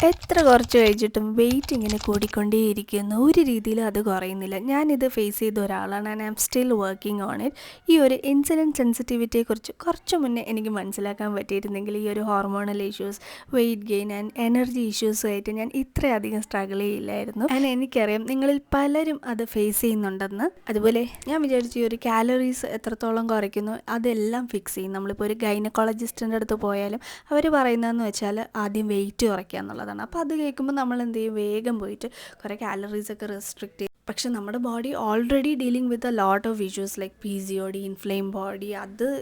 എത്ര കുറച്ച് കഴിച്ചിട്ടും വെയിറ്റ് ഇങ്ങനെ കൂടിക്കൊണ്ടേയിരിക്കുന്നു. ഒരു രീതിയിലും അത് കുറയുന്നില്ല. ഞാനിത് ഫേസ് ചെയ്ത ഒരാളാണ്. And I am still working on it. ഈ ഒരു ഇൻസുലിൻ സെൻസിറ്റിവിറ്റിയെക്കുറിച്ച് കുറച്ച് മുന്നേ എനിക്ക് മനസ്സിലാക്കാൻ പറ്റിയിരുന്നെങ്കിൽ ഈ ഒരു hormonal issues, weight gain and energy ഇഷ്യൂസുമായിട്ട് ഞാൻ ഇത്രയധികം സ്ട്രഗിൾ ചെയ്യില്ലായിരുന്നു. ആൻഡ് എനിക്കറിയാം നിങ്ങളിൽ പലരും അത് ഫേസ് ചെയ്യുന്നുണ്ടെന്ന്. അതുപോലെ ഞാൻ വിചാരിച്ചു ഈ ഒരു കാലറീസ് എത്രത്തോളം കുറയ്ക്കുന്നു അതെല്ലാം ഫിക്സ് ചെയ്യും. നമ്മളിപ്പോൾ ഒരു ഗൈനക്കോളജിസ്റ്റിൻ്റെ അടുത്ത് പോയാലും അവർ പറയുന്നതെന്ന് വെച്ചാൽ ആദ്യം വെയിറ്റ് കുറയ്ക്കുക എന്നുള്ളതാണ്. അപ്പോൾ അത് കേൾക്കുമ്പോൾ നമ്മൾ എന്ത് ചെയ്യും, വേഗം പോയിട്ട് കുറേ കാലറീസൊക്കെ റെസ്ട്രിക്റ്റ് ചെയ്യും. പക്ഷെ നമ്മുടെ body already dealing with a lot of issues like PCOD, inflame body,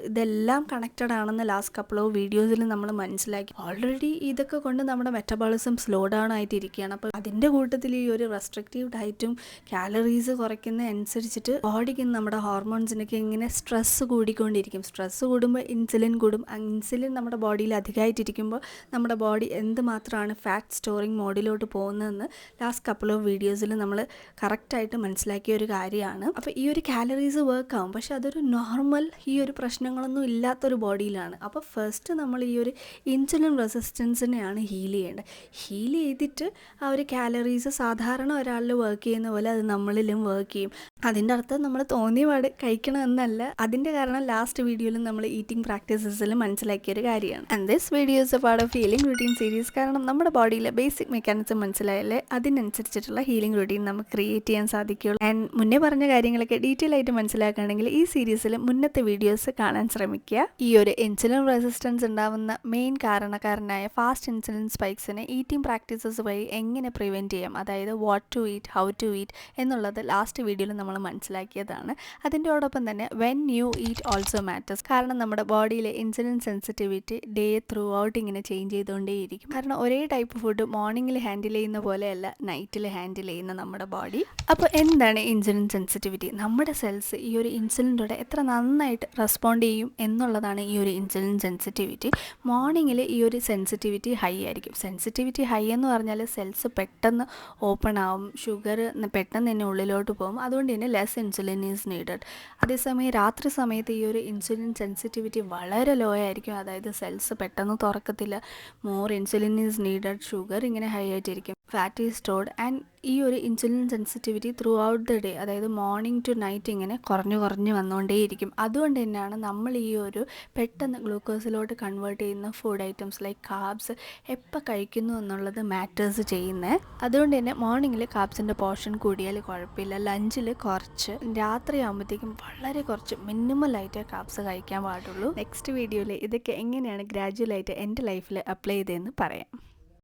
ഇതെല്ലാം കണക്റ്റഡ് ആണെന്ന് ലാസ്റ്റ് കപ്പിൾ ഓഫ് വീഡിയോസിൽ നമ്മൾ മനസ്സിലാക്കി. ഓൾറെഡി ഇതൊക്കെ കൊണ്ട് നമ്മുടെ മെറ്റബോളിസം സ്ലോ ഡൗൺ ആയിട്ടിരിക്കുകയാണ്. അപ്പോൾ അതിൻ്റെ കൂട്ടത്തിൽ ഈ ഒരു റെസ്ട്രിക്റ്റീവ് ഡയറ്റും കാലറീസ് കുറയ്ക്കുന്ന അനുസരിച്ചിട്ട് ബോഡിക്ക് നമ്മുടെ ഹോർമോൺസിനൊക്കെ ഇങ്ങനെ സ്ട്രെസ്സ് കൂടിക്കൊണ്ടിരിക്കും. സ്ട്രെസ്സ് കൂടുമ്പോൾ ഇൻസുലിൻ കൂടും. ഇൻസുലിൻ നമ്മുടെ ബോഡിയിൽ അധികമായിട്ടിരിക്കുമ്പോൾ നമ്മുടെ ബോഡി എന്തുമാത്രമാണ് ഫാറ്റ് സ്റ്റോറിങ് മോഡിലോട്ട് പോകുന്നതെന്ന് ലാസ്റ്റ് കപ്പിൾ ഓഫ് വീഡിയോസിൽ നമ്മൾ കറക്റ്റായിട്ട് മനസ്സിലാക്കിയ ഒരു കാര്യമാണ്. അപ്പോൾ ഈ ഒരു കാലറീസ് വർക്ക് ആവും, പക്ഷെ അതൊരു നോർമൽ ഈ ഒരു പ്രശ്നങ്ങളൊന്നും ഇല്ലാത്തൊരു ബോഡിയിലാണ്. അപ്പോൾ ഫസ്റ്റ് നമ്മൾ ഈ ഒരു ഇൻസുലിൻ റെസിസ്റ്റൻസിനെയാണ് ഹീൽ ചെയ്യേണ്ടത്. ഹീൽ ചെയ്തിട്ട് ആ ഒരു കാലറീസ് സാധാരണ ഒരാളിൽ വർക്ക് ചെയ്യുന്ന പോലെ അത് നമ്മളിലും വർക്ക് ചെയ്യും. അതിൻ്റെ അർത്ഥം നമ്മൾ തോന്നിയ പാട് കഴിക്കണമെന്നല്ല. അതിൻ്റെ കാരണം ലാസ്റ്റ് വീഡിയോയിൽ നമ്മൾ ഈറ്റിംഗ് പ്രാക്ടീസസിൽ മനസ്സിലാക്കിയൊരു കാര്യമാണ്. And this video is A part of healing routine series. കാരണം നമ്മുടെ ബോഡിയിലെ ബേസിക് മെക്കാനിസം മനസ്സിലായാലേ അതിനനുസരിച്ചിട്ടുള്ള ഹീലിംഗ് റുട്ടീൻ നമുക്ക് ക്രിയേറ്റ് ചെയ്യാൻ സാധിക്കുകയുള്ളൂ. ആൻഡ് മുന്നേ പറഞ്ഞ കാര്യങ്ങളൊക്കെ ഡീറ്റെയിൽ ആയിട്ട് മനസ്സിലാക്കുകയാണെങ്കിൽ ഈ സീരീസിൽ മുന്നത്തെ വീഡിയോസ് കാണാൻ ശ്രമിക്കുക. ഈ ഒരു ഇൻസുലിൻ റെസിസ്റ്റൻസ് ഉണ്ടാവുന്ന മെയിൻ കാരണക്കാരനായ ഫാസ്റ്റ് ഇൻസുലിൻ സ്പൈക്സിനെ ഈറ്റിംഗ് പ്രാക്ടീസസ് വഴി എങ്ങനെ പ്രിവെൻറ്റ് ചെയ്യാം, അതായത് what to eat, how to eat എന്നുള്ളത് ലാസ്റ്റ് വീഡിയോയിൽ നമ്മൾ മനസ്സിലാക്കിയതാണ്. അതിൻ്റെയോടൊപ്പം തന്നെ when you eat also matters. കാരണം നമ്മുടെ ബോഡിയിലെ insulin sensitivity day throughout ഇങ്ങനെ ചേഞ്ച് ചെയ്തുകൊണ്ടേയിരിക്കും. കാരണം ഒരേ ടൈപ്പ് ഫുഡ് മോർണിംഗിൽ ഹാൻഡിൽ ചെയ്യുന്ന പോലെയല്ല നൈറ്റിൽ ഹാൻഡിൽ ചെയ്യുന്ന നമ്മുടെ ബോഡി. അപ്പോൾ എന്താണ് ഇൻസുലിൻ സെൻസിറ്റിവിറ്റി? നമ്മുടെ സെൽസ് ഈ ഒരു ഇൻസുലിനോട് എത്ര നന്നായിട്ട് റെസ്പോണ്ട് ചെയ്യും എന്നുള്ളതാണ് ഈ ഒരു ഇൻസുലിൻ സെൻസിറ്റിവിറ്റി. മോർണിംഗിൽ ഈ ഒരു സെൻസിറ്റിവിറ്റി ഹൈ ആയിരിക്കും. സെൻസിറ്റിവിറ്റി ഹൈ എന്ന് പറഞ്ഞാൽ സെൽസ് പെട്ടെന്ന് ഓപ്പൺ ആവും, ഷുഗർ പെട്ടെന്ന് തന്നെ ഉള്ളിലോട്ട് പോകും. അതുകൊണ്ട് തന്നെ ലെസ് ഇൻസുലിൻ ഈസ് നീഡഡ്. അതേസമയം രാത്രി സമയത്ത് ഈ ഒരു ഇൻസുലിൻ സെൻസിറ്റിവിറ്റി വളരെ ലോ ആയിരിക്കും. അതായത് സെൽസ് പെട്ടെന്ന് തുറക്കത്തില്ല. More insulin is needed. Sugar ഇങ്ങനെ ഹൈ ആയിട്ടിരിക്കും. Fat is stored. ആൻഡ് ഈ ഒരു insulin sensitivity throughout the day, അതായത് മോർണിംഗ് ടു നൈറ്റ് ഇങ്ങനെ കുറഞ്ഞു വന്നുകൊണ്ടേയിരിക്കും. അതുകൊണ്ട് തന്നെയാണ് നമ്മൾ ഈ ഒരു പെട്ടെന്ന് ഗ്ലൂക്കോസിലോട്ട് കൺവേർട്ട് ചെയ്യുന്ന ഫുഡ് ഐറ്റംസ് ലൈക്ക് കാർബ്സ് എപ്പോൾ കഴിക്കുന്നു എന്നുള്ളത് മാറ്റേഴ്സ് ചെയ്യുന്നത്. അതുകൊണ്ട് തന്നെ മോർണിംഗിൽ കാർബ്സിൻ്റെ പോർഷൻ കൂടിയാൽ കുഴപ്പമില്ല. ലഞ്ചിൽ കുറച്ച്, രാത്രി ആകുമ്പോഴത്തേക്കും വളരെ കുറച്ച് മിനിമലായിട്ട് കാർബ്സ് കഴിക്കാൻ പാടുള്ളൂ. നെക്സ്റ്റ് വീഡിയോയിൽ ഇതൊക്കെ എങ്ങനെയാണ് ഗ്രാജുവലായിട്ട് എൻ്റെ ലൈഫിൽ അപ്ലൈ ചെയ്തതെന്ന് പറയാം.